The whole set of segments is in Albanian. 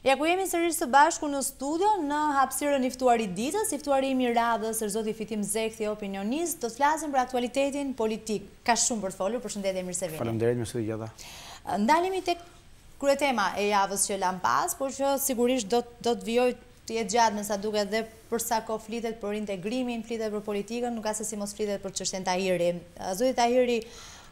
Ja ku jemi sërish së bashku në studio në hapësirën i ftuarit ditës, i ftuarimi i radhës zoti Fitim Zekthi, Opinionist, do të flasim për aktualitetin politik. Ka shumë për të folur, përshëndetje, mirë se vini. Faleminderit, mirë se vini gjata. Ndalemi tek kryetema e javës që lam pas, por që sigurisht do të vijoj të jetë gjatë me sa duket dhe për sa kohë flitet për integrimin, flitet për politikën, nuk ka se si mos flitet për çështjen Tahiri. Zoti Tahiri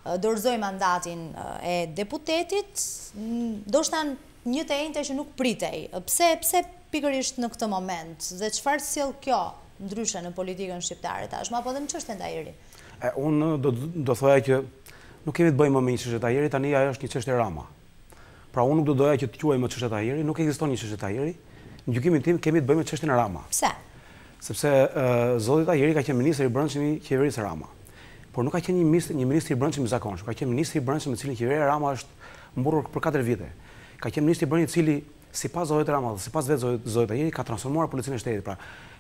dorëzoi mandatin e deputetit, ndoshta një të njëjtë që nuk pritej. Pse pikërisht në këtë moment dhe çfarë sjell kjo ndryshe në politikën shqiptare tashmë apo edhe në çështjen Tahiri? Unë do thoya që nuk kemi të bëjmë më me një çështje Tahiri, tani ajo është një çështje Rama. Pra unë nuk do doja që të quajmë çështje Tahiri, nuk ekziston një çështje Tahiri. Në gjykimin tim kemi të bëjmë me çështjen Rama. Pse? Sepse zoti Tahiri ka qenë ministri i brendshëm i qeverisë Rama. Por nuk ka qenë një ministri i brendshëm i zakonshëm, ka qenë ministri i brendshëm me cilin qeveria Rama është mburur për 4 vite. Ka qenë ministri i brendshëm i cili sipas zotit Rama dhe sipas vetë zotit Tahiri ka transformuar policinë e shtetit. Pra,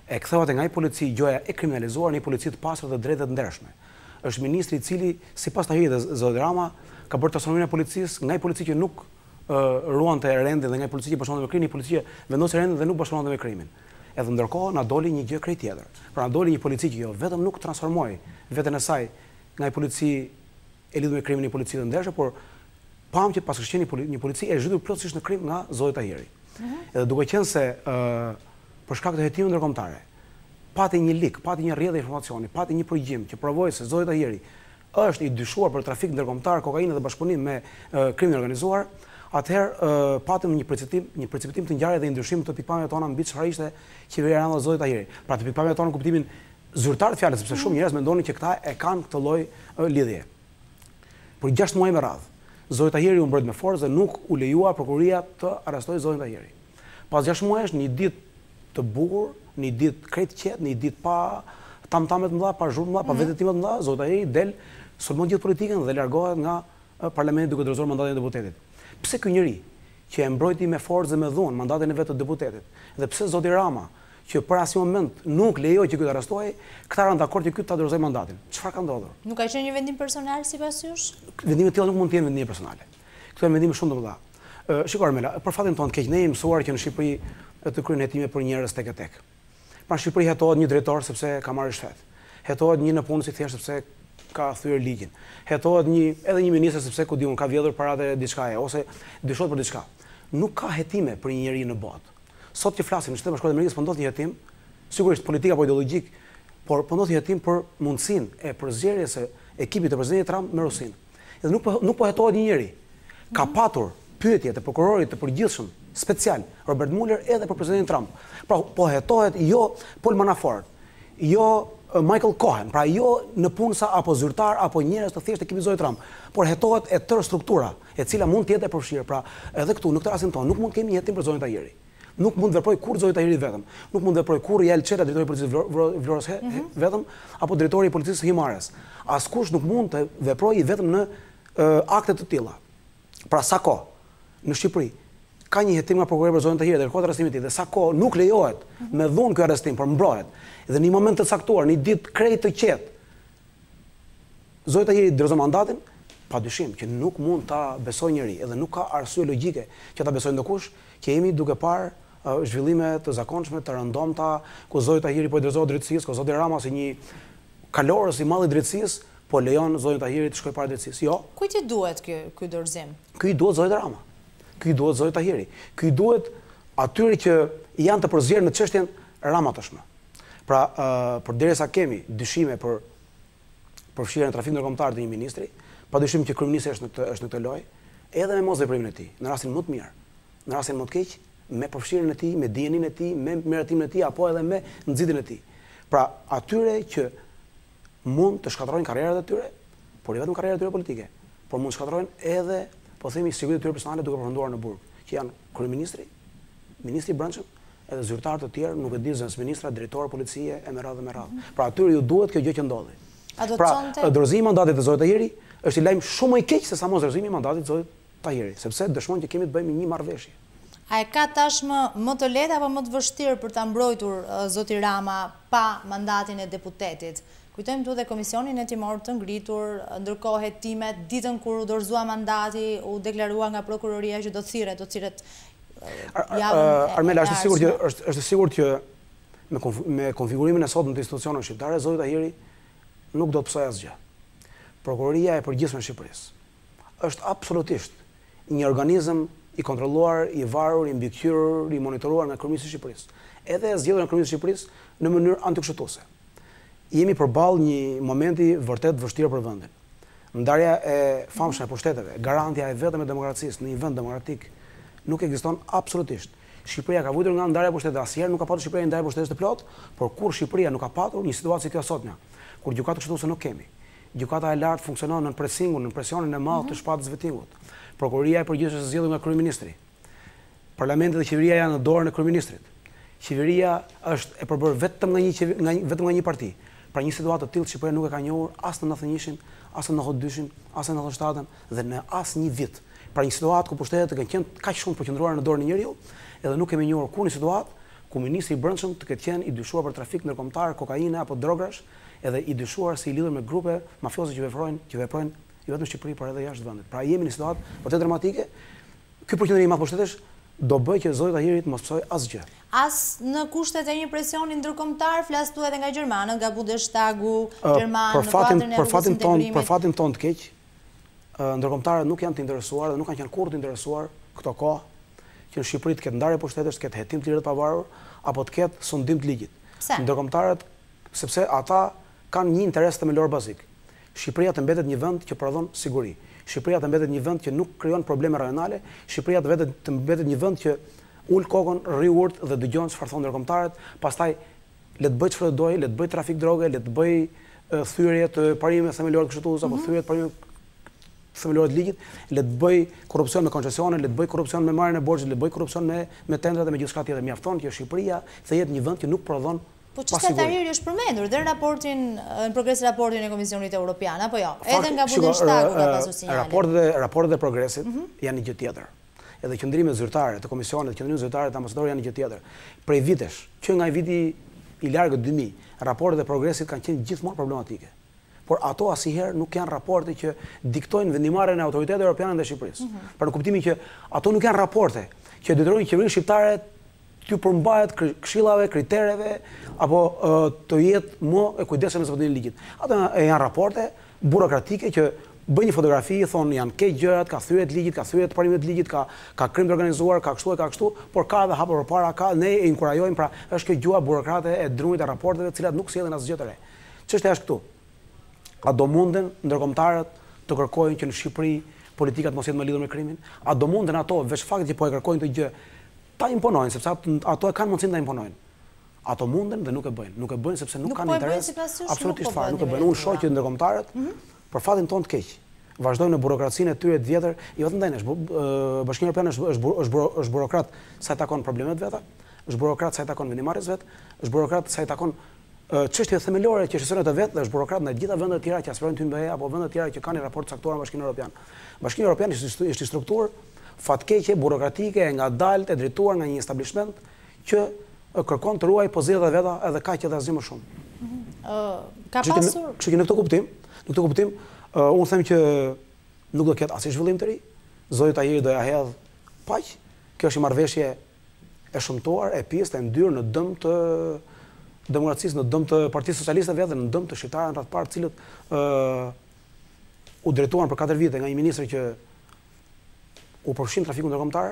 e ktheuat nga një polici gjoja e kriminalizuar në një polici të pastër dhe drejtë dhe ndershme. Është ministri i cili sipas Tahiri dhe zotit Rama ka bërë transformimin e policisë nga një polici që nuk ruante rendin dhe nga një polici që bashkëpunonte me krimin, një polici që vendosi rendin dhe nuk bashkëpunonte me krimin. Edhe ndërkohë na doli një gjë krejt tjetër. Pra na doli një polici që jo vetëm nuk transformoi veten e saj nga një polici e lidhur me krimin, një polici të ndershme, por pam që pas kështë qenë një polici e zhytur plotësisht në krim nga zoti Tahiri. Edhe duke qenë se për shkak të hetimit ndërkombëtare, pati një lik, pati një rrjedhë informacioni, pati një përgjigjem që provoi se zoti Tahiri është i dyshuar për trafik ndërkombëtar, kokainë dhe bashkëpunim me krimin organizuar, atëherë patëm një precipitim të ngjarjeve dhe ndryshim të pikpamjeve tona mbi çfarë ishte qeveria e zotit Tahiri. Pra të pikpamjeve tona në kuptimin zyrtar të fjalës, sepse shumë njerëz mendonin që këta e kanë këtë lloj lidhje. Por 6 muaj me radhë, zoti Tahiri u mbrojt me forcë dhe nuk u lejua prokuroria të arrestojë zotin Tahiri. Pas 6 muajsh, një ditë të bukur, një ditë krejt qetë, një ditë pa tamtame të mëdha, pa zhurmë të mëdha, pa vetëtime të mëdha, zoti Tahiri del sulmon gjithë politikën dhe largohet nga parlamenti duke dorëzuar mandatin e deputetit. Pse ky njeri që e mbrojti me forcë dhe me dhunë mandatin e vet të deputetit, dhe pse zoti Rama që për asnjë moment nuk lejoi që ky të arrestohej, këta kanë dakord që ky ta dorëzoi mandatin. Çfarë ka ndodhur? Nuk ka qenë një vendim personal sipas jush? Vendime të tilla nuk mund të jenë vendime personale. Këto janë vendime shumë të mëdha. Shikoj Armela, për fatin tonë keq ne jemi mësuar që në Shqipëri të kryejnë hetime për njerëz tek e tek. Pra në Shqipëri hetohet një drejtor sepse ka marrë shtet. Hetohet një në punë si thjesht sepse ka thyer ligjin. Hetohet edhe një ministër sepse ku diun ka vjedhur paratë diçka ose dyshohet për diçka. Nuk ka hetime për një njeri në botë. Sot që flasim në Shtetet Bashkuara të Amerikës po ndodh një hetim, sigurisht politik apo ideologjik, por po ndodh një hetim për mundësinë e përzgjerjes së ekipit të presidentit Trump me Rusinë. Edhe nuk po hetohet një njeri. Ka patur pyetje të prokurorit të përgjithshëm special Robert Mueller edhe për presidentin Trump. Pra po hetohet jo Paul Manafort, jo Michael Cohen, pra jo në punësa apo zyrtar apo njerëz të thjeshtë ekipit zotit Trump, por hetohet e tërë struktura, e cila mund të jetë e përfshirë. Pra edhe këtu në këtë rastin tonë nuk mund të kemi një hetim për zotin Tahiri. Nuk mund të veproj kur zoti Tahiri vetëm. Nuk mund të veproj kur Jal Çeta, drejtori i policisë Vlorës vetëm, apo drejtori i policisë Himares. Askush nuk mund të veprojë vetëm në akte të tilla. Pra sa kohë në Shqipëri ka një hetim nga prokurori për zotin Tahiri dhe kërkohet arrestimi i tij, dhe sa kohë nuk lejohet me dhunë ky arrestim, por mbrohet. Dhe në një moment të caktuar, një ditë krejt të qetë, zoti Tahiri dorëzon mandatin, padyshim që nuk mund ta besojë njëri, edhe nuk ka arsye logjike që ta besojë ndokush, që jemi duke parë zhvillime të zakonshme, të rëndomta, ku zoti Tahiri po i dorëzohet drejtësisë, ku zoti Rama si një kalorës i malli i drejtësisë, po lejon zotin Tahiri të shkojë para drejtësisë. Jo. Kujt i duhet ky dorëzim? Ky i duhet zotit Rama. Ky i duhet zotit Tahiri. Ky i duhet atyre që janë të përzgjerë në çështjen Rama tashmë. Pra, përderisa kemi dyshime për përfshirjen e trafikut ndërkombëtar të një ministri, padyshim që kryeministri është në këtë lojë, edhe me mosveprimin e tij, në rastin më të mirë, në rastin më të keq, me përfshirjen e tij, me dijenin e tij, me meritimin e tij apo edhe me nxitjen e tij. Pra, atyre që mund të shkatërrojnë karrierat e tyre, por jo vetëm karrierat e tyre politike, por mund të shkatërrojnë edhe, po themi, sigurinë e tyre personale duke përfunduar në burg, që janë kryeministri, ministri i brendshëm, edhe zyrtarë të tjerë, nuk e di zëvendësministra, drejtorë policie e me radhë me radhë. Pra atyre ju duhet kjo gjë që ndodhi. Pra, dorëzimi i mandatit të zotit Tahiri është i lajm shumë më i keq se sa mos dorëzimi i mandatit të zotit Tahiri, sepse dëshmon që kemi të bëjmë një marrëveshje. A e ka tashmë më të lehtë apo më të vështirë për ta mbrojtur zoti Rama pa mandatin e deputetit? Kujtojmë tu dhe komisionin hetimor të ngritur, ndërkohë hetimet ditën kur u dorëzua mandati, u deklarua nga prokuroria që do thirret Armela, është sigurt që me konfigurimin e sotëm të institucioneve shqiptare, zoti Tahiri nuk do të psojë asgjë. Prokuroria e Përgjithshme e Shqipërisë është absolutisht një organizëm i kontrolluar, i varur, i mbikëqyrur, i monitoruar nga Kryeministri i Shqipërisë. Edhe e zgjedhur nga Kryeministri i Shqipërisë në mënyrë antikështuese. Jemi përballë një momenti vërtet vështirë për vendin. Ndarja e famshme e pushteteve, garantja e vetëm e demokracisë në një vend demokratik nuk ekziston absolutisht. Shqipëria ka vuajtur nga ndarja e pushteteve, asnjëherë nuk ka patur Shqipëria ndarje pushtetesh të plot, por kur Shqipëria nuk ka patur një situatë si kjo sotja, kur gjykatë kështuese nuk kemi. Gjykata e lartë funksionon në presingun, në presionin e madh të shpatës vettingut. Prokuroria e Përgjithshme është zgjedhur nga kryeministri. Parlamenti dhe qeveria janë në dorën e kryeministrit. Qeveria është e përbërë vetëm nga një parti. Pra një situatë të tillë Shqipëria nuk e ka njohur as në 91-shin, as në 92-shin, as në 97-ën dhe në asnjë vit. Pra një situatë ku pushtetet kanë qenë kaq shumë përqendruar në dorën e njeriu, edhe nuk kemi njohur kur një situatë ku ministri i brendshëm të ketë qenë i dyshuar për trafik ndërkombëtar kokaine apo drogash, edhe i dyshuar se i lidhur me grupe mafioze që veprojnë jo vetëm në Shqipëri, por edhe jashtë vendit. Pra jemi në një situatë vërtet dramatike. Ky përqendrim i madh pushtetesh do bëj që zoti Tahiri të mos psojë asgjë. As në kushtet e një presioni ndërkombëtar, flas tu edhe nga gjermanët, nga Bundestagu gjerman, në kuadrin e rrugës integrimit. Për fatin ton të keq, ndërkombëtarët nuk janë të interesuar dhe nuk kanë qenë kurrë të interesuar këto kohë që në Shqipëri të ketë ndarje pushtetesh, të ketë hetim të lirë të pavarur apo të ketë sundim të ligjit. Ndërkombëtarët, sepse ata kanë një interes themelor bazik. Shqipëria të mbetet një vend që prodhon siguri. Shqipëria të mbetet një vend që nuk krijon probleme rajonale. Shqipëria të mbetet një vend që ul kokën, rri urt dhe dëgjon çfarë thonë ndërkombëtarët, pastaj le të bëj çfarë doj, le të bëj trafik droge, le të bëj thyrje të parimeve themelore të kështu apo thyrje të parimeve themelore të ligjit, le të bëj korrupsion me koncesione, le të bëj korrupsion me marrjen e borxhit, le të bëj korrupsion me tendrat dhe me gjithçka tjetër. Mjafton që Shqipëria të jetë një vend që nuk prodhon. Po çështja e Tahiri është përmendur dhe në progres raportin e Komisionit Evropian, apo jo? Edhe nga Bundestagu ka pasur sinjale. Raportet e progresit janë një gjë tjetër. Edhe qëndrimet zyrtare të komisionit, qëndrimet zyrtare të ambasadorëve janë një gjë tjetër. Prej vitesh, që nga viti i largët 2000, raportet e progresit kanë qenë gjithmonë problematike. Por ato asnjëherë nuk janë raporte që diktojnë vendimarrjen e autoriteteve europiane ndaj Shqipërisë. Për në kuptimin që ato nuk janë raporte që detyrojnë qeverinë shqiptare t'ju përmbahet këshillave, kritereve apo të jetë më e kujdesshëm me zbatimin e ligjit. Ato janë raporte burokratike që bëjnë një fotografi, thonë janë keq gjërat, ka thyrje të ligjit, ka thyrje të parimeve të ligjit, ka krim të organizuar, ka kështu, por ka edhe hapa përpara, ne e inkurajojmë, pra është kjo gjua burokrate e drunit e raporteve, të cilat nuk sjellin asgjë të re. Çështja është këtu. A do munden ndërkombëtarët të kërkojnë që në Shqipëri politikat mos jetë më lidhur me krimin? A do munden ato veç fakti që po e kërkojnë këtë gjë ta imponojnë, sepse ato e kanë mundësinë ta imponojnë? Ato munden dhe nuk e bëjnë. Nuk e bëjnë sepse nuk kanë interes. Absolutisht fare, nuk e bëjnë. Unë shoh që ndërkombëtarët për fatin tonë të keq vazhdojnë në burokracinë e tyre të vjetër, jo vetëm ndaj nesh, Bashkimi Evropian është burokrat sa i takon problemet veta, është burokrat sa i takon vendimarrjes vet, është burokrat sa i takon çështjet themelore që shqetësojnë të vetë dhe është burokrat ndaj gjitha vendet të tjera që aspirojnë të hyjnë apo vendet të tjera që kanë një raport caktuar me Bashkimin Evropian. Bashkimi Evropian është një strukturë fatkeqe, burokratike, e ngadalt, e drejtuar nga një establishment që kërkon të ruaj pozitat veta edhe kaq edhe asgjë më shumë. Ka pasur. Kështu që në këtë kuptim, unë them që nuk do ketë asnjë zhvillim të ri. Zoti Tahiri do ja hedh paq. Kjo është një marrëveshje e shëmtuar, e pjesë, e ndyrë në dëm të demokracisë, në dëm të Partisë Socialiste vetë, në dëm të shqiptarëve rreth parë, të cilët u drejtuan për 4 vite nga një ministër që u përfshin trafikun ndërkombëtar,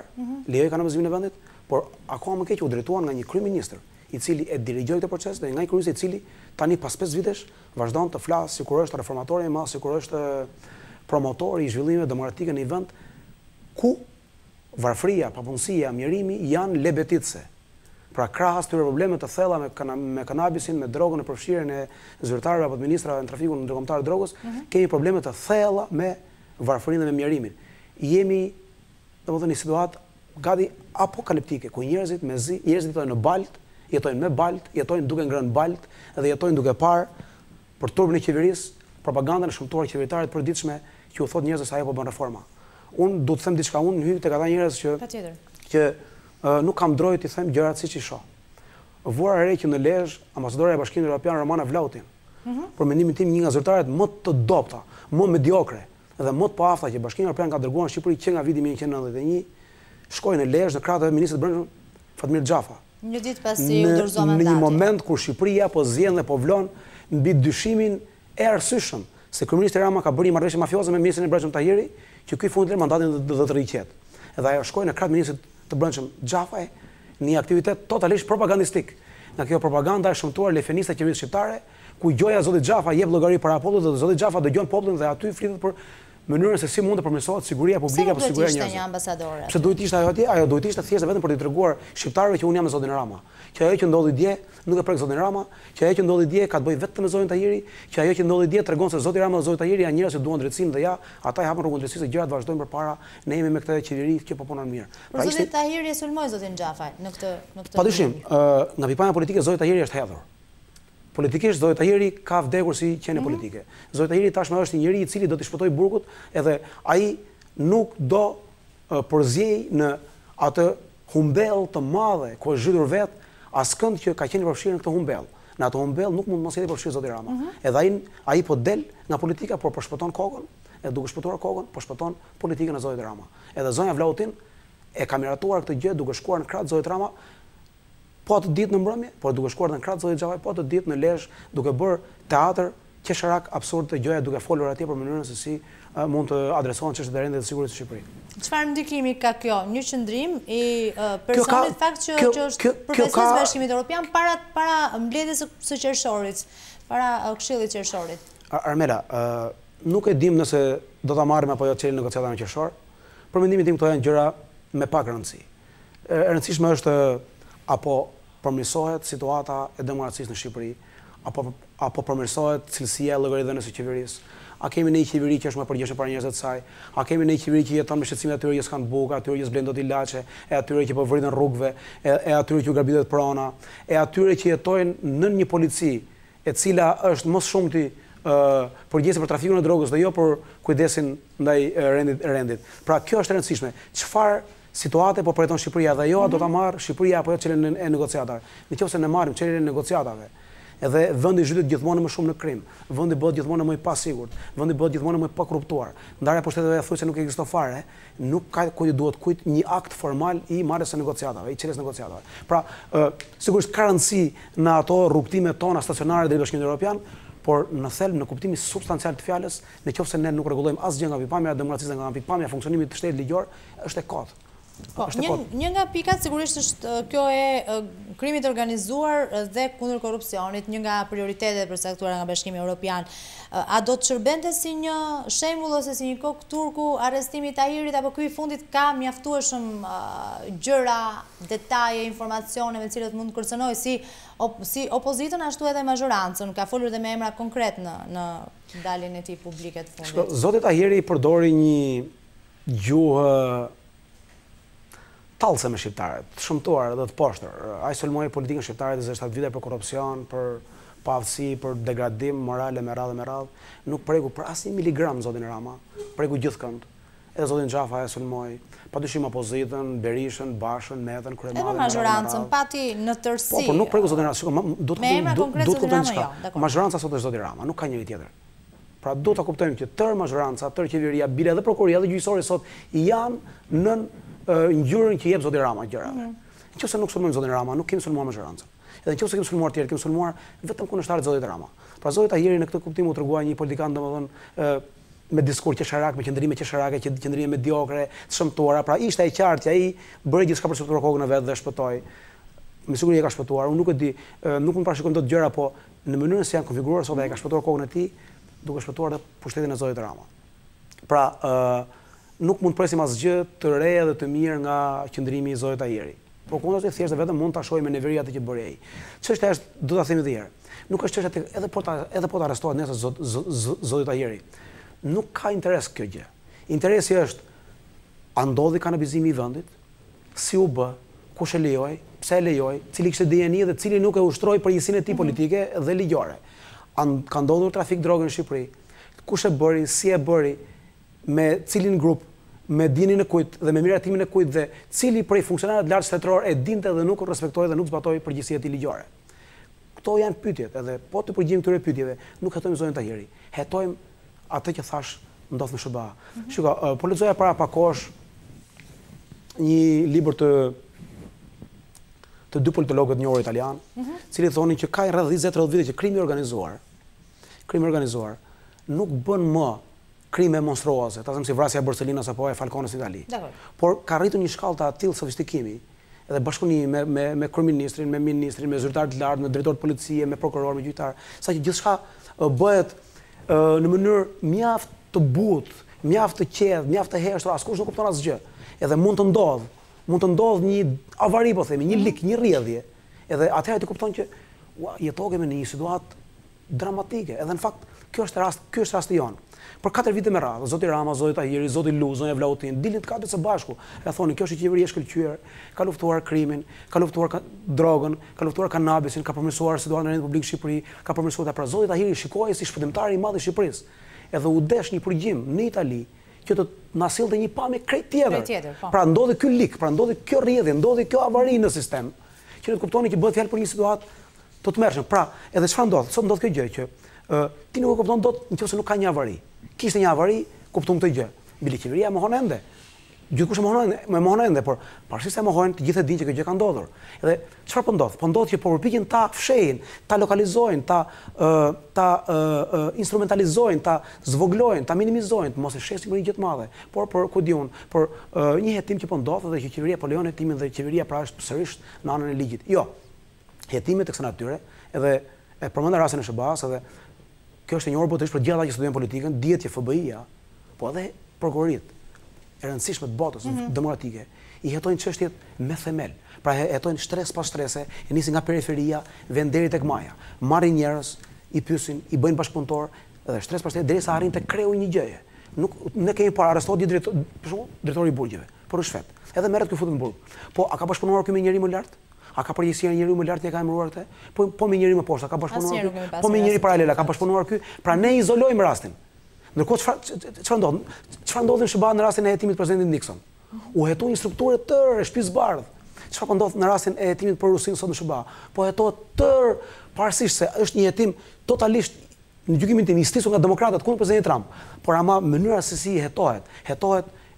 lejoi kanalizimin e vendit, por akoma më keq u drejtuan nga një kryeministër i cili e dirigjoi këtë proces dhe nga një kryeminist i cili tani pas 5 vitesh vazhdon të flasë sikur është reformatori i madh, sikur është promotori i zhvillimeve demokratike në një vend ku varfëria, papunësia, mjerimi janë lebetitse. Pra krahas këtyre probleme të thella me kanabisin, me drogën, në përfshirjen e zyrtarëve apo të ministrave në trafikun ndërkombëtar të drogës, kemi probleme të thella me varfërinë dhe me mjerimin. Jemi domethënë një situatë gati apokaliptike ku njerëzit jetojnë në balt, jetojnë me balt, jetojnë duke ngrënë balt dhe jetojnë duke parë për turbin e qeverisë, propagandën e shëmtuar qeveritare të përditshme që u thot njerëzve se ajo po bën reforma. Unë do të them diçka, unë hyj tek ata njerëz që nuk kam drojt i them gjërat siç i shoh. Vura re që në Lezhë ambasadorja e Bashkimit Evropian Romana Vlautin, për mendimin tim një nga zyrtarët më të dobta, më mediokre dhe më të paafta që Bashkimi Evropian ka dërguar në Shqipëri që nga viti 1991, shkoi në Lezhë në krah të ministrit brendshëm Fatmir Xhafa. Një ditë pasi u dorëzua mandati. Në një moment kur Shqipëria po zgjen dhe po vlon mbi dyshimin e arsyeshëm se kryeministri Rama ka bërë një marrëveshje mafioze me ministrin e brendshëm Tahiri, që ky fundi mandatin do të rriqet. Edhe ajo shkoi në krah të ministrit të brendshëm Xhafaj në një aktivitet totalisht propagandistik. Nga kjo propaganda e shëmtuar lefeniste e qeverisë shqiptare, ku gjoja zotit Xhafa jep llogari para popullit dhe zoti Xhafa dëgjon popullin dhe aty flitet për mënyrën se si mund të përmirësohet siguria publike apo siguria e njerëzve. Pse duhet ishte ajo atje? Ajo duhet ishte thjesht vetëm për t'i treguar shqiptarëve që unë jam me zotin Rama. Që ajo që ndodhi dje nuk e prek zotin Rama, që ajo që ndodhi dje ka të bëjë vetëm me zotin Tahiri, që ajo që ndodhi dje tregon se zoti Rama dhe zoti Tahiri janë njerëz që duan drejtsinë dhe ja, ata i hapën rrugën drejtësisë se gjërat vazhdojnë përpara, ne jemi me këtë qeveri që po punon mirë. Por zoti Tahiri e sulmoi zotin Xhafaj në këtë. Padyshim, nga pikpamja politike zoti Tahiri është hedhur. Politikisht zoti Tahiri ka vdekur si qenie politike. Zoti Tahiri tashmë është një njeri i cili do t'i shpëtojë burgut, edhe ai nuk do përzjej në atë humbell të madhe ku është zhytur vet askënd që ka qenë përfshirë në këtë humbell. Në atë humbell nuk mund mos jetë përfshirë zoti Rama. Edhe ai po del nga politika, por po shpëton kokën, e duke shpëtuar kokën, po shpëton politikën e zotit Rama. Edhe zonja Vlautin e ka miratuar këtë gjë duke shkuar në krah të zotit Rama, po atë ditë në mbrëmje, por duke shkuar në krah të zotit Xhavaj, po atë ditë në Lezhë, duke bërë teatr qesharak absurd të gjëja, duke folur atje për mënyrën se si mund të adresohen çështjet e rendit të sigurisë së Shqipërisë. Çfarë ndikimi ka kjo? Një qëndrim i personit fakt që është përfaqësues i Bashkimit Evropian para mbledhjes së qershorit, para Këshillit Qershorit. Armela, nuk e dim nëse do ta marrim apo jo çelin negociata në qershor. Për mendimin tim këto janë gjëra me pak rëndësi. E rëndësishme është apo përmirësohet situata e demokracisë në Shqipëri, apo përmirësohet cilësia e llogaridhënies së qeverisë. A kemi një qeveri që është më përgjegjëse para njerëzve të saj? A kemi një qeveri që jeton me shqetësimet atyre që s'kan bukë, atyre që s'blen dot ilaçe, e atyre që po vritën rrugëve, e atyre që u grabitet prona, e atyre që jetojnë në një polici e cila është më shumëti përgjegjëse për trafikun e drogës dhe jo për kujdesin ndaj rendit. Pra kjo është e rëndësishme. Çfarë situate po përjeton Shqipëria dhe jo a do ta marr Shqipëria apo jo çelën e negociatave. Nëse ne marrim çelën e negociatave, edhe vendi zhytet gjithmonë më shumë në krim, vendi bëhet gjithmonë më i pasigurt, vendi bëhet gjithmonë më i pakorruptuar. Ndarja pushteteve thuhet se nuk ekziston fare, nuk ka kujt duhet kujt një akt formal i marrjes së negociatave, i çelës negociatave. Pra, sigurisht ka rëndësi në ato rrugtimet tona stacionare drejt Bashkimit Evropian, por në thelb në kuptimin substancial të fjalës, nëse ne nuk rregullojmë asgjë nga pikpamja e demokracisë, nga pikpamja e funksionimit të shtetit ligjor, është e kotë. Një nga pikat sigurisht është kjo e krimit organizuar dhe kundër korrupsionit, një nga prioritetet përcaktuara nga Bashkimi Evropian. A do të shërbente si një shembull ose si një kokë turku arrestimi i Tahirit, apo ky i fundit ka mjaftueshëm gjëra, detaje, informacione me të cilat mund të kërcënoj si opozitën ashtu edhe mazhorancën? Ka folur dhe me emra konkret në daljen e tij publike të fundit. Zoti Tahiri përdori një gjuhë tallse me shqiptarët, të shëmtuar dhe të poshtër. Ai sulmoi politikën shqiptare 27 vite për korrupsion, për pavësi, për degradim morale me radhë. Nuk preku për asnjë miligram zotin Rama, preku gjithkënd. Edhe zotin Xhafa e sulmoi, padyshim opozitën, Berishën, Bashën, Metën, kryemadrin. Edhe mazhorancën pati në tërësi. Po nuk preku zotin Rama, duhet të kuptojmë çka. Mazhoranca sot është zoti Rama, nuk ka njëri tjetër. Pra duhet ta kuptojmë që tërë mazhoranca, tërë qeveria, bile edhe prokuroria dhe gjyqësori sot janë në ngjyrën që jep zoti Rama gjërave. Nëse nuk sulmojmë zotin Rama, nuk kemi sulmuar mazhorancën. Edhe nëse kemi sulmuar tjerë, kemi sulmuar vetëm kundërshtarët e zotit Rama. Pra zoti Tahiri në këtë kuptim u tregua një politikan domethënë me diskur qesharak, me qendrime qesharake, qendrime mediokre, të shëmtuara. Pra ishte ai qartë që ai bëri gjithçka për të shpëtuar kokën e vet dhe shpëtoi. Me siguri e ka shpëtuar. Unë nuk e di, nuk mund parashikojmë dot gjëra, po në mënyrën se janë konfiguruar sot ai ka shpëtuar kokën e tij, duke shpëtuar edhe pushtetin e zotit Rama. Pra nuk mund presim asgjë të re dhe të mirë nga qëndrimi i zotit Tahiri. Por kundërshta thjesht vetëm mund ta shohim me neveri atë që bëri ai. Çështja është, do ta themi edhe një herë. Nuk është çështja edhe po ta arrestohet nesër zoti Tahiri. Nuk ka interes kjo gjë. Interesi është a ndodhi kanabizimi i vendit, si u bë, kush e lejoi, pse e lejoi, cili kishte dijeni dhe cili nuk e ushtroi përgjegjësinë e tij politike dhe ligjore. Ka ndodhur trafik droge në Shqipëri. Kush e bëri, si e bëri, me cilin grup, me dijenin e kujt dhe me miratimin e kujt dhe cili prej funksionarëve të lartë shtetëror e dinte dhe nuk respektoi dhe nuk zbatoi përgjegjësitë e tij ligjore. Këto janë pyetjet, edhe po të përgjigjemi këtyre pyetjeve, nuk hetojmë zotin Tahiri. Hetojmë atë që thash ndodh në SBA. Shiko, po lexoja para pak kohësh një libër të dy politologët njohur italian, cili thonin që ka rreth 20-30 vite që krimi i organizuar nuk bën më krime monstruoze, ta them si vrasja e Borsellino's apo e Falcones në Itali. Por ka rritur një shkallë të atill sofistikimi edhe bashkëpunimi me kryeministrin, me ministrin, me zyrtar të lartë, me drejtor të policie, me prokuror, me gjyqtar, saqë gjithçka bëhet në mënyrë mjaft të butë, mjaft të qetë, mjaft të heshtër, askush nuk kupton asgjë. Edhe mund të ndodh një avari, po themi, një lik, një rrjedhje. Edhe atëherë ti kupton që jetohemi në një situatë dramatike. Edhe në fakt ky është rasti jon. Për 4 vite me radhë, zoti Rama, zoti Tahiri, zoti Lu, zonja Vlautin, dilin të katërt së bashku. E thonin kjo është qeveri e shkëlqyer, ka luftuar krimin, ka luftuar drogën, ka luftuar kanabisin, ka përmirësuar situatën në Republikën Shqipëri, ka përmirësuar pra zoti Tahiri shikoi si shpëtimtari i madh i Shqipërisë. Edhe u desh një përgjim në Itali që të na sillte një pamje krejt tjetër. Pra ndodhi ky lik, pra ndodhi kjo rrjedhje, ndodhi kjo avari në sistem, që ne të kuptoni që bëhet fjalë për një situatë të tmerrshme. Pra, edhe çfarë ndodh? Sot ndodh kjo gjë që ti nuk e kupton dot nëse nuk ka një avari. Kishte një avari, kuptum këtë gjë. Bile qeveria mohon ende. Gjithkusht mohon ende, por pavarësisht se mohojnë, të gjithë e dinë që kjo gjë ka ndodhur. Edhe çfarë po ndodh? Po ndodh që po përpiqen ta fshehin, ta lokalizojnë, ta instrumentalizojnë, ta zvoglojnë, ta minimizojnë, të mos e shesin për një gjë të madhe. Por për ku diun, për një hetim që po ndodh dhe që qeveria po lejon hetimin dhe qeveria pra është sërish në anën e ligjit. Jo. Hetimet e kësaj natyre, edhe e përmenda rastin e SBA-s, edhe kjo është e njohur botërisht për gjithë ata që studojnë politikën, dihet që FBI-ja, po edhe prokuroritë e rëndësishme të botës demokratike, i hetojnë çështjet me themel. Pra hetojnë stres pas strese, e nisin nga periferia, vend deri tek maja. Marrin njerëz, i pyesin, i bëjnë bashkëpunëtor, edhe stres pas strese derisa arrin të krejojnë një gjëje. Ne kemi parë arrestuar një drejtori i burgjeve, por është vet. Edhe merret ky futet në burg. Po a ka bashkëpunuar ky me njëri më lart? A ka përgjegjësia njeriu më lart që ka emëruar këtë? Po me njëri më poshtë, ka bashkëpunuar ky. Po me njëri paralel, ka bashkëpunuar ky. Pra ne izolojmë rastin. Ndërkohë çfarë ndodh? Çfarë ndodhi në SBA në rastin e hetimit të presidentit Nixon? U hetoi një strukturë tërë shtëpisë bardh. Çfarë po ndodh në rastin e hetimit për Rusinë sot në SBA? Po hetohet tërë pavarësisht se është një hetim totalisht në gjykimin tim i stisur nga demokratët kundër presidentit Trump. Por ama mënyra se si hetohet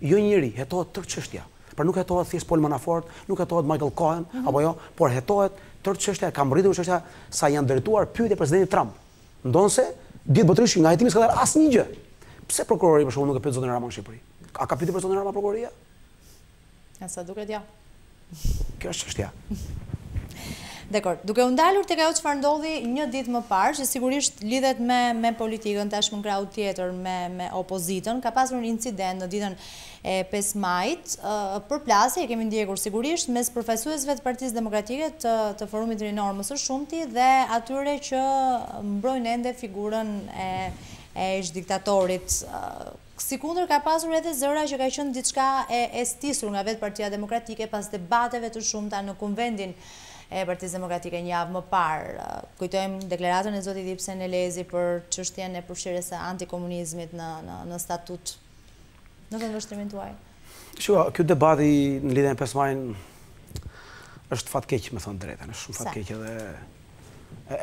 jo njëri, hetohet tërë çështja. Pra nuk hetohet thjesht Paul Manafort, nuk hetohet Michael Cohen, apo jo, por hetohet tërë çështja, ka mbërritur çështja sa janë drejtuar pyetje presidentit Trump. Ndonse ditë botërisht nga hetimi s'ka dhënë asnjë gjë. Pse prokurori për shkakun nuk e pyet zotin Rama në Shqipëri? A ka pyetur për zotin Rama prokuroria? Sa duket ja. Kjo është çështja. Dekor, duke u ndalur tek ajo çfarë ndodhi një ditë më parë, që sigurisht lidhet me politikën, tashmë në krau tjetër me opozitën, ka pasur një incident në ditën e 5 majit, përplasje, e kemi ndjekur sigurisht, mes përfaqësuesve të Partisë Demokratike të Forumit Rinor më së shumti dhe atyre që mbrojnë ende figurën e ish-diktatorit. Sikundër ka pasur edhe zëra që ka qenë diçka e stisur nga vetë Partia Demokratike pas debateve të shumta në konventin e Partisë Demokratike një javë më parë. Kujtojmë deklaratën e zotit Ibsen Elezit për çështjen e përfshirjes së antikomunizmit në statut. Në vendvështrimin tuaj. Ky debati në lidhje me 5 majin është fatkeq, me thënë drejtën, është shumë fatkeq edhe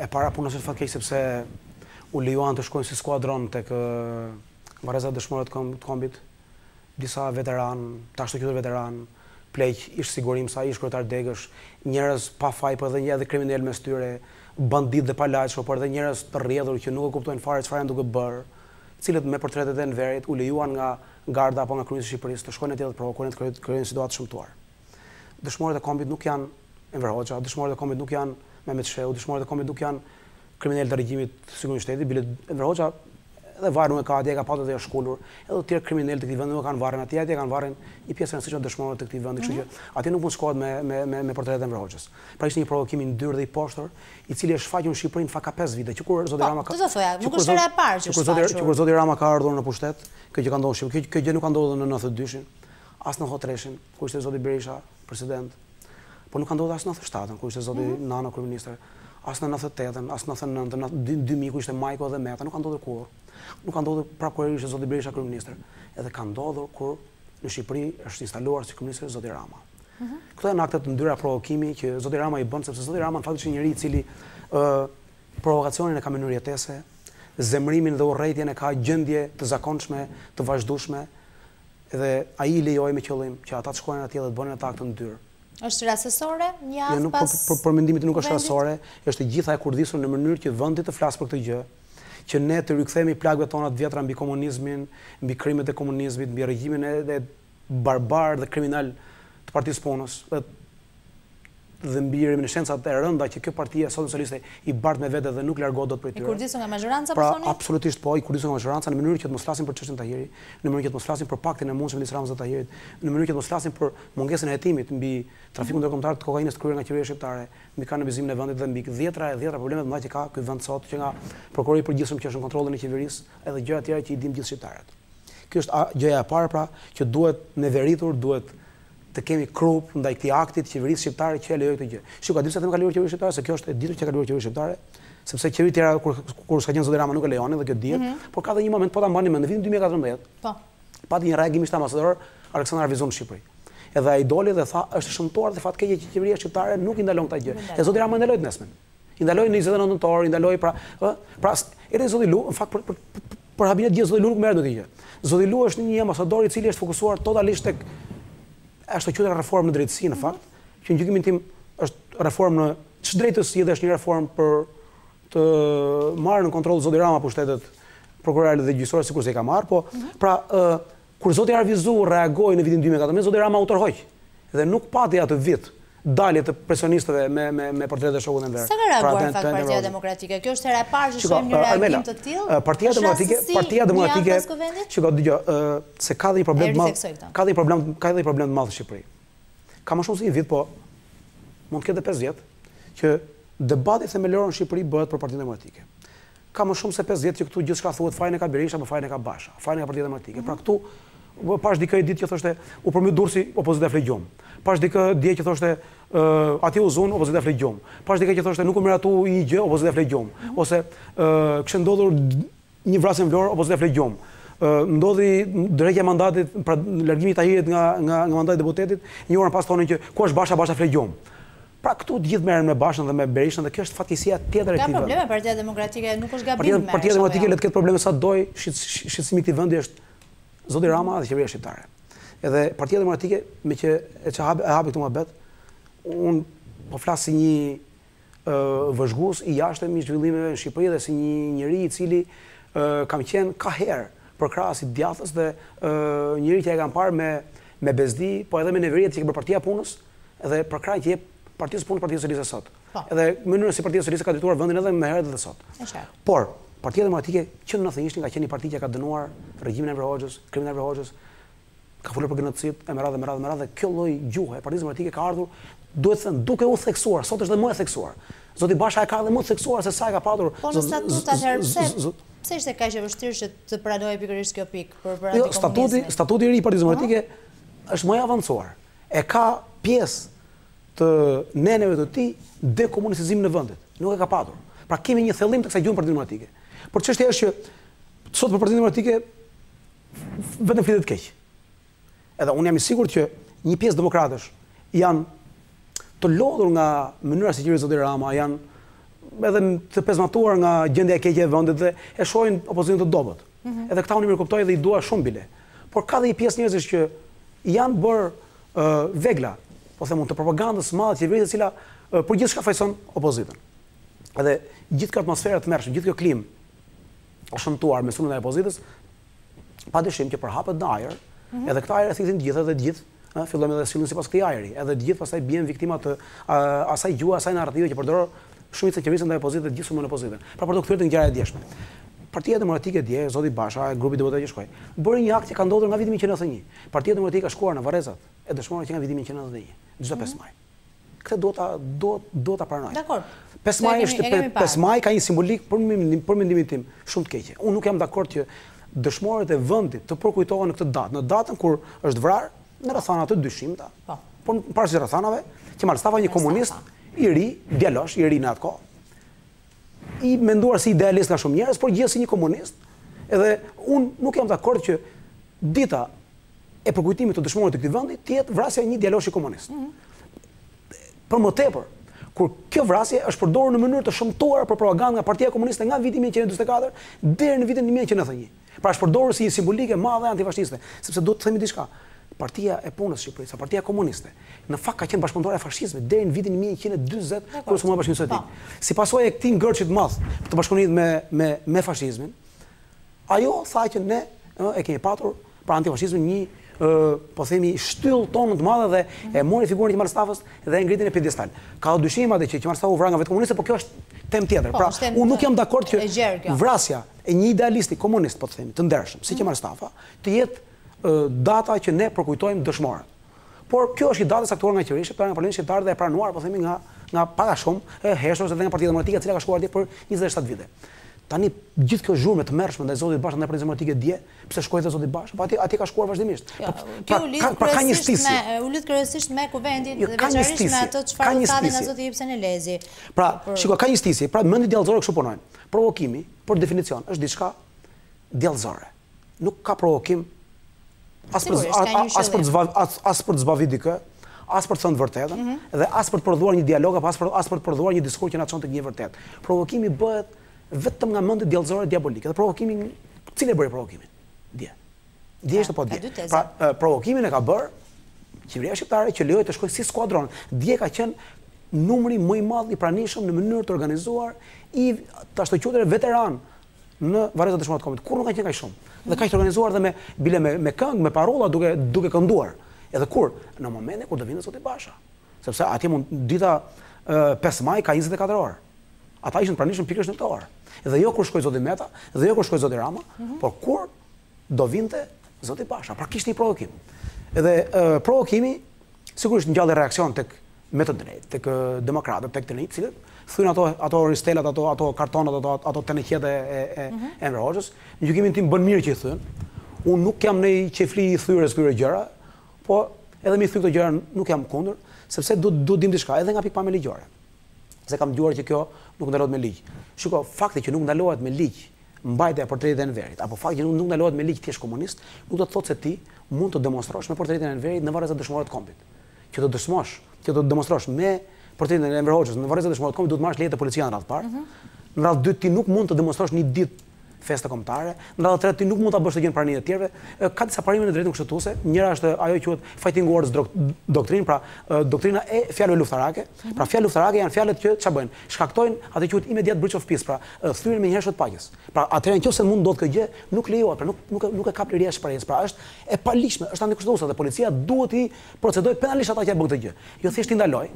e para punës është fatkeq sepse u lejuan të shkojnë si skuadron tek varrezat dëshmorët të kombit, disa veteran, tash të qytetar veteran, pleq, ish sigurim sa ish kryetar degësh, njerëz pa faj, por edhe kriminal mes tyre, bandit dhe palaqshë, por edhe njerëz të rrjedhur që nuk e kuptojnë fare çfarë janë duke bërë, cilët me portretet e nverit u lejuan nga garda apo nga kryesi i Shqipërisë të shkojnë atje të provokojnë të krijojnë situatë shëmtuar. Dëshmorët e kombit nuk janë Enver Hoxha, dëshmorët e kombit nuk janë Mehmet Sheu, dëshmorët e kombit nuk janë kriminalë të regjimit të sigurisë shtetit, bile Enver Hoxha edhe varë nuk e ka atje, ka patur dhe është shkollur, edhe të tjerë kriminalë të këtij vendi nuk kanë varën atje, atje kanë varën një pjesë e rëndësishme të dëshmorëve të këtij vendi, kështu që atje nuk mund shkohet me portretet e Enver Hoxhës. Pra ishte një provokim i ndyrë dhe i poshtër, i cili është shfaqur në Shqipëri në fakt ka 5 vite, që kur zoti Rama ka. Po, të thoya, nuk është era e parë që shfaqur. Që kur zoti Rama ka ardhur në pushtet, kjo gjë ka ndodhur në Shqipëri. Kjo gjë nuk ka ndodhur në 92-shin, as në 93-shin, kur ishte zoti Berisha president, por nuk ka ndodhur as në 97-ën, kur ishte zoti Nano kryeminist, as në 98-ën, as në 99-ën, në 2000 kur ishte Majko dhe Meta, nuk ka ndodhur kurrë. Nuk ka ndodhur prapë kur ishte zoti Berisha kryeminist, edhe ka ndodhur kur në Shqipëri është instaluar si kryeminist zoti Rama. Këto janë akte të ndyra provokimi që zoti Rama i bën, sepse zoti Rama në fakt është një njerëz i cili provokacionin e ka mënyrë jetese, zemrimin dhe urrëtitjen e ka gjendje të zakonshme, të vazhdueshme, edhe ai i lejoi me qëllim që ata të shkojnë atje dhe të bënin ata të ndyrë. Është rastësore një javë pas për mendimin tim nuk është rastësore, është e gjitha e kurdisur në mënyrë që vendi të flasë për këtë gjë, që ne të rikthehemi plagëve tona të vjetra mbi komunizmin, mbi krimet e komunizmit, mbi regjimin e barbar dhe kriminal të Partisë Punës, dhe mbi reminiscencat e rënda që kjo partia socialiste i bart me vete dhe nuk largohet dot prej tyre. I kurdisur nga majoranca po thoni? Absolutisht po, i kurdisur nga majoranca në mënyrë që të mos flasin për çështjen Tahirit, në mënyrë që të mos flasin për paktin e mundshëm të Ramës dhe Tahirit, në mënyrë që të mos flasin për mungesën e hetimit mbi trafikun ndërkombëtar të kokainës të kryer nga qeveria shqiptare, mbi kanabizimin e vendit dhe mbi dhjetra probleme të mëdha që ka ky vend sot, që nga prokurori i përgjithshëm që është në kontrollin e qeverisë edhe gjëra tjera që i dim gjithë shqiptarët. Kjo është gjëja e parë pra që duhet neveritur, duhet të kemi krup ndaj këtij aktit qeverisë shqiptare që e lejoi këtë gjë. Shikoj, di pse them kaluar qeverisë shqiptare, se kjo është e ditur që ka kaluar qeverisë shqiptare, sepse qeveritë tjera kur s'ka qenë zoti Rama nuk e lejonin dhe kjo dihet, por ka dhe një moment po ta mbani mend në vitin 2014. Po. Pati një reagimisht ambasador Aleksandar Arvizon në Shqipëri. Edhe ai doli dhe tha, është shëmtuar dhe fatkeqe që qeveria shqiptare nuk i ndalon këtë gjë. E zoti Rama ndaloi nesmen. I ndaloi në 29 nëntor, i ndaloi pra edhe zoti Lu, në fakt për habinet gjithë zoti Lu nuk merret me këtë gjë. Zoti Lu është një ambasador i cili është fokusuar totalisht tek është të quhet reformë në drejtësi në fakt, që në gjykimin tim është reformë në ç'drejtësi dhe është një reformë për të marrë në kontroll zoti Rama pushtetet prokurorale dhe gjyqësorë sikur se i ka marrë, po pra kur zoti Arvizu reagoi në vitin 2014, zoti Rama u tërhoq dhe nuk pati atë vit dalje të presionistëve me portretet e shokut Enver. Sa ka reaguar në fakt Partia Demokratike? Kjo është hera e parë që shohim një reagim të tillë? Partia Demokratike, çka dëgjoj, se ka dhe një problem të madh, ka dhe një problem të madh në Shqipëri. Ka më shumë se një vit, po mund të ketë 5 vjet që debati themelor në Shqipëri bëhet për Partinë Demokratike. Ka më shumë se 5 vjet që këtu gjithçka thuhet fajin e ka Berisha apo fajin e ka Basha, fajin e ka Partia Demokratike. Pra këtu pash dikë ditë që thoshte u përmbyt Durrësi, opozita flegjum. Pash dikë dje që thoshte aty u zon, opozita flegjum. Pash dikë që thoshte nuk u miratu një gjë, opozita flegjum. Ose kishte ndodhur një vrasje në Vlorë, opozita flegjum. Ndodhi drejtja e mandatit, pra largimi i Tahirit nga mandati i deputetit, një orë pas thonin që ku është Basha, Basha flegjum. Pra këtu të gjithë merren me Bashën dhe me Berishën dhe kjo është fatkeqësia tjetër e këtij. Ka probleme Partia Demokratike, nuk është gabim. Partia Demokratike le të ketë probleme sa doj, shqetësimi i këtij vendi është zoti Rama dhe qeveria shqiptare. Edhe Partia Demokratike, me që e hapi këtu muhabet, unë po flas si një vëzhgues i jashtëm i zhvillimeve në Shqipëri dhe si një njeri i cili kam qenë ka herë përkrahas i djathtas dhe njëri që e kam parë me bezdi, po edhe me neveriet që ka bërë Partia Punës dhe përkrahje që jep Partisë Punës, Partia Socialiste sot. Edhe mënyra si Partia Socialiste ka drejtuar vendin edhe më herët edhe sot. Por Partia Demokratike që në 91 ka qenë një parti që ka dënuar regjimin e Enver Hoxhës, krimin e Enver Hoxhës, ka folur për genocid, e me radhë dhe kjo lloj gjuhe e Partisë Demokratike ka ardhur, duhet thënë, duke u theksuar, sot është dhe më e theksuar. Zoti Basha e ka dhe më të theksuar se sa e ka patur. Po në statut atëherë pse ishte kaq e vështirë që të pranojë pikërisht kjo pikë për antikomunizmin? Statuti i ri i Partisë Demokratike është më i avancuar. E ka pjesë të neneve të tij dekomunizim në vendit. Nuk e ka patur. Pra kemi një thellim të kësaj gjuhë Partisë Demokratike. Por çështja është që sot për Partinë Demokratike vetëm flitet keq. Edhe unë jam i sigurt që një pjesë demokratësh janë të lodhur nga mënyra si qeverisë zoti Rama, janë edhe të pezmatuar nga gjendja e keqe e vendit dhe e shohin opozitën të dobët. Edhe këta unë mirë kuptoj dhe i dua shumë bile. Por ka dhe një pjesë njerëzish që janë bërë vegla, po them unë, të propagandës së madhe të qeverisë e cila për gjithçka fajson opozitën. Edhe gjithë kjo atmosferë të mërshme, gjithë kjo klimë është shëmtuar me sulmin e opozitës, padyshim që përhapet në ajër, edhe këta ajër e thithim gjithë edhe gjithë, fillojmë edhe sillin sipas këtij ajri, edhe gjithë pastaj bien viktima të asaj gjuhe, asaj narrative që përdor shumica e qeverisë ndaj opozitës dhe gjithë sulmon opozitën. Pra për të kthyer në ngjarje e djeshme. Partia Demokratike dje, zoti Basha, grupi deputetëve që shkoi, bëri një akt që ka ndodhur nga viti 1991. Partia Demokratike ka shkuar në Varrezat e dëshmuar që nga viti 1991, çdo 5 maj. Këtë do ta pranoj. Dakor. 5 maj është 5 maj ka një simbolik për mendimin tim shumë të keqe. Unë nuk jam dakord që dëshmorët e vendit të përkujtohen në këtë datë, në datën kur është vrarë në rrethana të dyshimta. Por para se rrethanave, Kemal Stafa një komunist i ri, djalosh, i ri në atë kohë, i menduar si idealist nga shumë njerëz, por gjithsesi si një komunist. Edhe unë nuk jam dakord që dita e përkujtimit të dëshmorëve të këtij vendi të jetë vrasja e një djaloshi komunist. Për më tepër, kur kjo vrasje është përdorur në mënyrë të shëmtuar për propagandë nga Partia Komuniste nga viti 1944 deri në vitin 1991. Pra është përdorur si simbolike madhe antifashiste, sepse duhet të themi diçka. Partia e punës së Shqipërisë, Partia Komuniste, në fakt ka qenë bashkëpunëtore e fashizmit deri në vitin 1940 kur sumua Bashkimin Sovjetik. Si pasojë e këtij ngërçi të madh të bashkëpunimit me fashizmin, ajo tha që ne e kemi patur për antifashizmin një po themi shtyll tonë të madhe dhe e mori figurën e Qemalstafës dhe e ngritin në piedestal. Ka dyshim atë që Qemalstafu vra nga vetë komuniste, por kjo është temë tjetër. Pra, unë nuk jam dakord që vrasja e një idealisti komunist, po të themi, të ndershëm, si Qemalstafa, të jetë data që ne përkujtojmë dëshmorët. Por kjo është një datë saktuar nga qeverisja, nga Parlamenti Shqiptar dhe e pranuar, po themi, nga pak a shumë e heshtos edhe nga Partia Demokratike, e cila ka shkuar atje për 27 vite. Tani gjithë kjo zhurmë të mërshme ndaj Zotit Basha ndaj Partisë Demokratike dje, pse shkoi te Zoti Basha, po atje ka shkuar vazhdimisht. Ka një stisje. U lit kryesisht me kuvendin dhe veçanërisht me ato çfarë thanë nga Zoti Ibsen Elezit. Pra, shiko, ka një stisje. Pra, mendi djallëzore kështu punojnë. Provokimi, për definicion, është diçka djallëzore. Nuk ka provokim as për të zbavit dikë, as për të thënë vërtetën, dhe as për të prodhuar një dialog apo as për të prodhuar një diskur që na çon tek një vërtet. Provokimi bëhet vetëm nga mendje djallëzore diabolike. Dhe provokimi, cili e bëri provokimin? Dje. Dje është apo dje? Pra, provokimin e ka bërë qeveria shqiptare që lejoi të shkojë si skuadron. Dje ka qenë numri më i madh i pranishëm në mënyrë të organizuar i të ashtoqytetëve veteran në varrezat e dëshmorët kombit. Kur nuk ka qenë kaq shumë. Dhe kaq të organizuar dhe me këngë, me parolla duke kënduar. Edhe kur në momentin kur do vinte Zoti Basha. Sepse atje dita 5 maj ka 24 orë. Ata ishin pranishëm pikërisht në këtë orë. Dhe jo kur shkoi Zoti Meta, dhe jo kur shkoi Zoti Rama, por kur do vinte Zoti Basha. Pra kishte një provokim. Edhe provokimi sigurisht ngjalli reaksion tek me të drejtë, tek demokratët, tek të rinjt, cilët thyen ato ristelat, ato kartonat, ato tenëqjet e Enver Hoxhës. Në gjykimin tim bën mirë që i thyen. Unë nuk jam në qefli i thyres këtyre gjëra, po edhe mi thy këto gjëra nuk jam kundër, sepse duhet dim diçka edhe nga pikpamja ligjore. Se kam dëgjuar që kjo nuk ndalohet me ligj. Shiko, fakti që nuk ndalohet me ligj mbajtja e portretit e Enverit, apo fakti që nuk ndalohet me ligj thjesht komunist, nuk do të thotë se ti mund të demonstrosht me portretin e Enverit në varrezat e dëshmorët kombit. Që do dëshmosh, që do të demonstrosh me portretin e Enver Hoxhës në varrezat e dëshmorët kombit, duhet marrësh leje të policia në radhë parë. Në radhë dytë ti nuk mund të demonstrosh një ditë festa kombëtare, në radhë tretë ti nuk mund ta bësh të gjën praninë e tjerëve. Ka disa parime në drejtën kushtetuese. Njëra është ajo që quhet Fitim Zekthi doktrinë, pra doktrina e fjalëve luftarake. Pra fjalët luftarake janë fjalët që ç'a bëjnë? Shkaktojnë atë që quhet immediate breach of peace, pra thyrjen me njëherë të paqes. Pra atëherë nëse mund ndodh kjo gjë, nuk lejohet, pra nuk e kap liria shprehjes. Pra është e paligjshme, është antikushtetuese dhe policia duhet i procedojë penalisht ata që bën këtë gjë. Jo thjesht i ndaloj,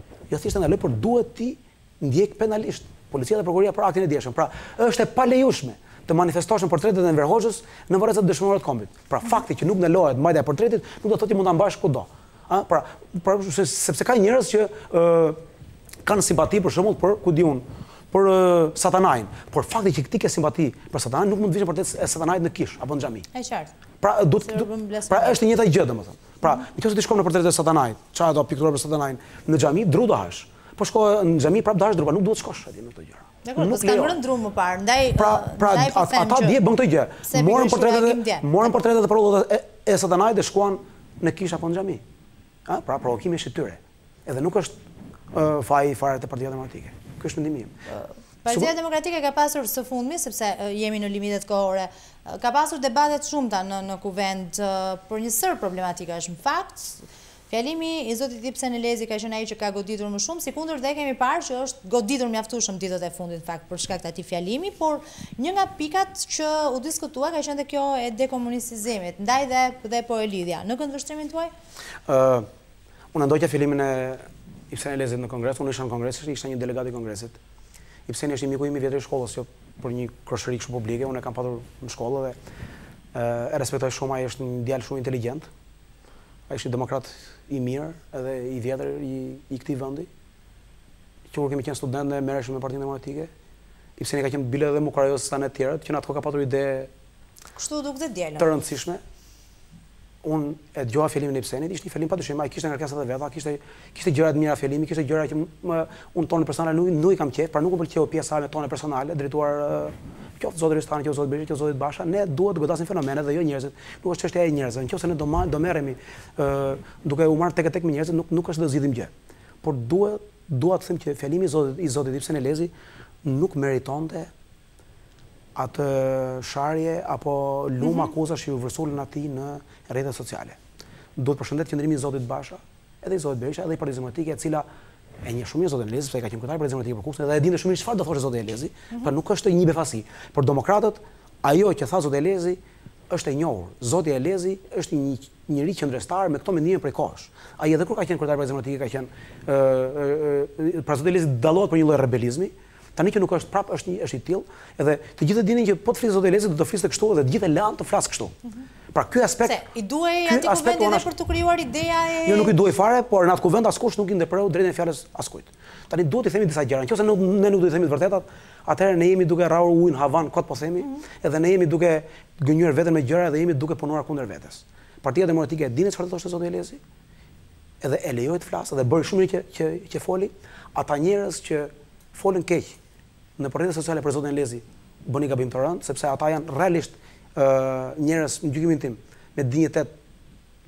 por duhet ti ndjek penalisht policia dhe prokuroria për aktin e dieshëm. Pra është e palejueshme të manifestosh në portretet e Enver Hoxhës në varrezat e dëshmorët kombit. Pra fakti që nuk ndalohet mbajtja e portretit nuk do të thotë ti mund ta mbash kudo. Pra sepse ka njerëz që kanë simpati për shembull për ku diun për satanajin, por fakti që ti ke simpati për satanajin nuk mund të vish në portret e satanajit në kish apo në xhami. Është qartë. Pra është e njëjta gjë domethënë. Pra nëse ti shkon në portretet e satanajit, çfarë do pikturuar për satanajin në xhami, dru do hash. Po shko në xhami prap do hash dru, nuk duhet shkosh atje në këto gjëra. Dakor, po s'kan rënë drum më parë. Ndaj ata dje bën këtë gjë. Morën portretet e parollat e satanajit dhe shkuan në kish apo në xhami. Pra provokimi është i tyre. Edhe nuk është faji fare të Partia Demokratike. Ky është mendimi im. Partia Demokratike ka pasur së fundmi, sepse jemi në limitet kohore, ka pasur debatet shumëta në kuvend për një sër problematikash. Në fakt, fjalimi i Zotit Ibsen Elezit ka qenë ai që ka goditur më shumë, sikundër dhe kemi parë që është goditur mjaftueshëm ditët e fundit në fakt për shkak të atij fjalimi, por një nga pikat që u diskutua ka qenë kjo e dekomunistizimit, ndaj dhe po e lidhja. Në këndvështrimin tuaj? Unë ndoqja fjalimin e Ibsen Elezit në kongres, unë isha në kongres, isha një delegat i kongresit. Ibseni është një miku im i vjetër i shkollës, jo për një kroshëri kështu publike, unë e kam patur në shkollë dhe e respektoj shumë, ai është një djalë shumë inteligjent. Ai është një demokrat i mirë edhe i vjetër i këtij vendi. Që kur kemi qenë studentë ne merreshëm me Partinë Demokratike. Ibseni ka qenë bile edhe më kurajos se anë të tjerët, që në atë ka patur ide kështu duket djalë. Të rëndësishme. Unë e dëgjova fjalimin e Ibsenit, ishte një fjalim padyshim, ai kishte ngarkesat e veta, kishte gjëra të mira fjalimi, kishte gjëra që unë tonë personale nuk i kam qejf, pra nuk më pëlqeu pjesa me tonë personale, drejtuar qoftë Zoti Ristani, qoftë Zoti Berisha, qoftë Zoti Basha, ne duhet të godasim fenomenet dhe jo njerëzit. Nuk është çështja e njerëzve. Nëse ne do merremi duke u marrë tek me njerëzit, nuk është do zgjidhim gjë. Por dua të them që fjalimi i Zotit Ibsen Elezit nuk meritonte atë sharje apo lumë akuzash që ju vërsulën atij në rrjetet sociale. Duhet përshëndet qëndrimi i Zotit Basha, edhe i Zotit Berisha, edhe i Partisë Demokratike, e cila e njeh shumë mirë Zotin Elezit, sepse ka qenë kryetar i Partisë Demokratike për Kushtin, dhe e dinte shumë mirë çfarë do thoshte Zoti Elezi, por nuk është një befasi. Por demokratët, ajo që tha Zoti Elezi është e njohur. Zoti Elezi është një njeri qendrestar me këto mendime prej kohësh. Ai edhe kur ka qenë kryetar i Partisë Demokratike ka qenë pra Zoti Elezi dallohet për një lloj rebelizmi. Tani që nuk është prap është i tillë, edhe të gjithë dinin që po të flisë Zoti Elezi do të fliste kështu dhe të gjithë e lanë të flasë kështu. Pra ky aspekt. Se i duhej atij kuvendi edhe për të krijuar ideja e. Jo, nuk i duhej fare, por në atë kuvend askush nuk i ndërpreu drejtën e fjalës askujt. Tani duhet i themi disa gjëra. Nëse ne nuk do i themi të vërtetat, atëherë ne jemi duke rrahur ujin havan kot po themi, edhe ne jemi duke gënjur veten me gjëra dhe jemi duke punuar kundër vetes. Partia Demokratike e dinë çfarë thoshte Zoti Elezi, edhe e lejoi të flasë dhe bëri shumë që foli. Ata njerëz që folën keq në rrjetet sociale për Zotin Elezi bëni gabim të rënd, sepse ata janë realisht njerëz në gjykimin tim me dinjitet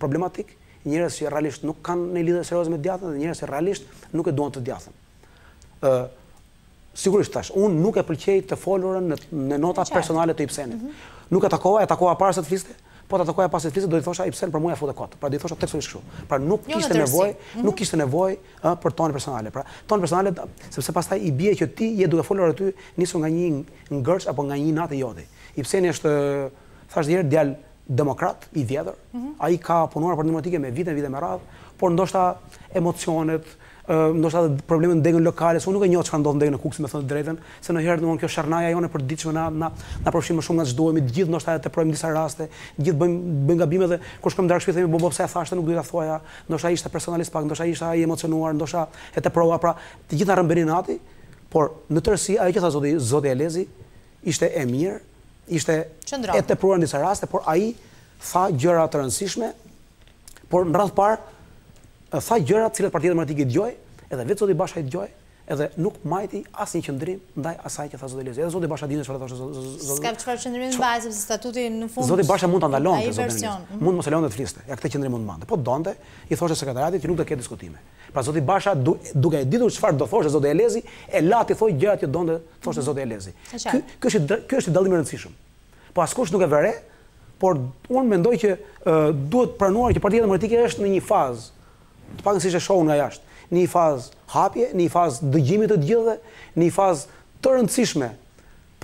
problematik, njerëz që realisht nuk kanë një lidhje serioze me djathtën dhe njerëz që realisht nuk e duan të djathtën. Sigurisht tash, unë nuk e pëlqej të folurën në nota personale të Ibsenit. Nuk e takova para se të fliste, po ta takoja pas se të fliste do i thosha Ibsen për mua ja futet kot. Pra do i thosha tekstualisht kështu. Pra nuk kishte nevojë për tonë personale. Pra tonë personale sepse pastaj i bie që ti je duke folur aty nisur nga një ngërç apo nga një natë jote. Ibseni është thash herë djalë demokrat i vjetër. Ai ka punuar për demokratike me vite me radhë, por ndoshta emocionet, ndoshta probleme ndegën lokale, se unë nuk e njoh çfarë ndodh ndegën në Kukës, me thënë të drejtën, se ndonjëherë domthon kjo sharnaja jone për ditëshme na përfshin më shumë nga ç'duhemi, të gjithë ndoshta e teprojmë disa raste, të gjithë bëjmë gabime dhe kur shkojmë darkë themi bo pse e thashte, nuk duhet ta thoja, ndoshta ishte personalisht pak, ndoshta ishte ai emocionuar, ndoshta e teprova, pra të gjitha rrëmbenin nati, por në tërësi ajo që tha Zoti Elezi ishte e mirë, ishte e tepruar në disa raste, por ai tha gjëra të rëndësishme, por në radh parë tha gjëra të cilat Partia Demokratike i dëgjoi, edhe vetë Zoti Basha i dëgjoi, edhe nuk majti asnjë qendrim ndaj asaj që tha Zoti Elezi. Edhe Zoti Basha dinte çfarë thoshte Zoti. S'ka çfarë qendrimi të mbajë sepse statuti në fund. Zoti Basha mund ta ndalonte Zotin Elezi. Mund mos e lënte të fliste. Ja këtë qendrim mund mande. Po donte, i thoshte sekretariatit që nuk do të ketë diskutime. Pra Zoti Basha duke e ditur çfarë do thoshte Zoti Elezi, e lati thoi gjërat që donte thoshte Zoti Elezi. Ky është dallim i rëndësishëm. Po askush nuk e vëre, por unë mendoj që duhet pranuar që Partia Demokratike është në një fazë, të paktën siç e shohun nga jashtë, në një fazë hapje, në një fazë dëgjimit të gjithëve, në një fazë të rëndësishme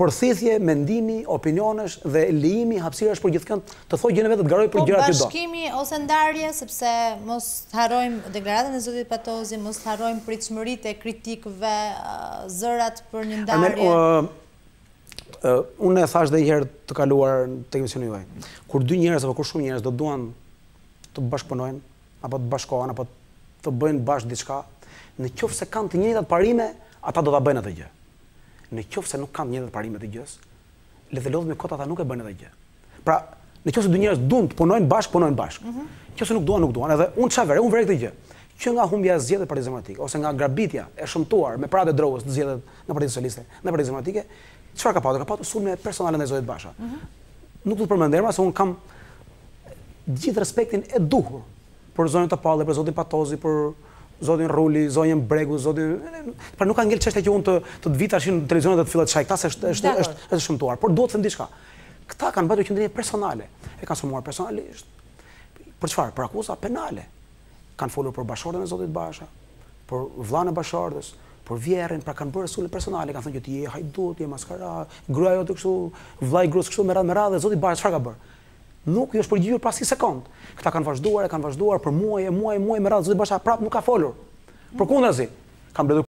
përthithje, mendimi, opinionesh dhe lejimi hapësirash për gjithëkënd të thojë gjën e vet të garoj për gjërat që do. Bashkimi ose ndarje, sepse mos harrojmë deklaratën e Zotit Patozi, mos harrojmë pritshmëritë e kritikëve, zërat për një ndarje. Unë e thash dhe një herë të kaluar te emisioni juaj. Kur dy njerëz apo kur shumë njerëz do duan të bashkëpunojnë apo të bashkohen apo të bëjnë bashkë diçka, në qoftë se kanë të njëjtat parime, ata do ta bëjnë atë gjë. Në qoftë se nuk kanë të njëjtat parime të gjës, le të lodhë me kot ata nuk e bëjnë atë gjë. Pra, në qoftë se dy njerëz duan të punojnë bashkë. Nëse nuk duan, edhe unë çfarë vere, unë vere këtë gjë. Që nga humbja e zgjedhjeve Partisë Demokratike ose nga grabitja e shëmtuar me paratë e drogës të zgjedhjet në Partinë Socialiste, në Partisë Demokratike, çfarë ka patur? Ka patur sulme personale ndaj Zotit Basha. Nuk do të përmend emra, se unë kam gjithë respektin e duhur për zonën Topalli, për Zotin Patozi, për Zotin Ruli, zonën Bregu, Zotin. Pra nuk ka ngel çështja që unë të vi tash në televizion dhe të fillet shaj, këta është shëmtuar, por duhet të them diçka. Këta kanë bërë qendrime personale, e kanë sulmuar personalisht. Për çfarë? Për akuza penale. Kanë folur për bashkëshortën e Zotit Basha, për vllain e bashkëshortës, për vjerrin, pra kanë bërë sulme personale, kanë thënë që ti je hajdut, je maskara, gruaja jote kështu, vllai gruas kështu me radhë, Zoti Basha çfarë ka bërë? Nuk i është përgjigjur pas një sekond. Këta kanë vazhduar për muaj me radhë, Zoti Basha prapë nuk ka folur. Përkundrazi, kanë mbledhur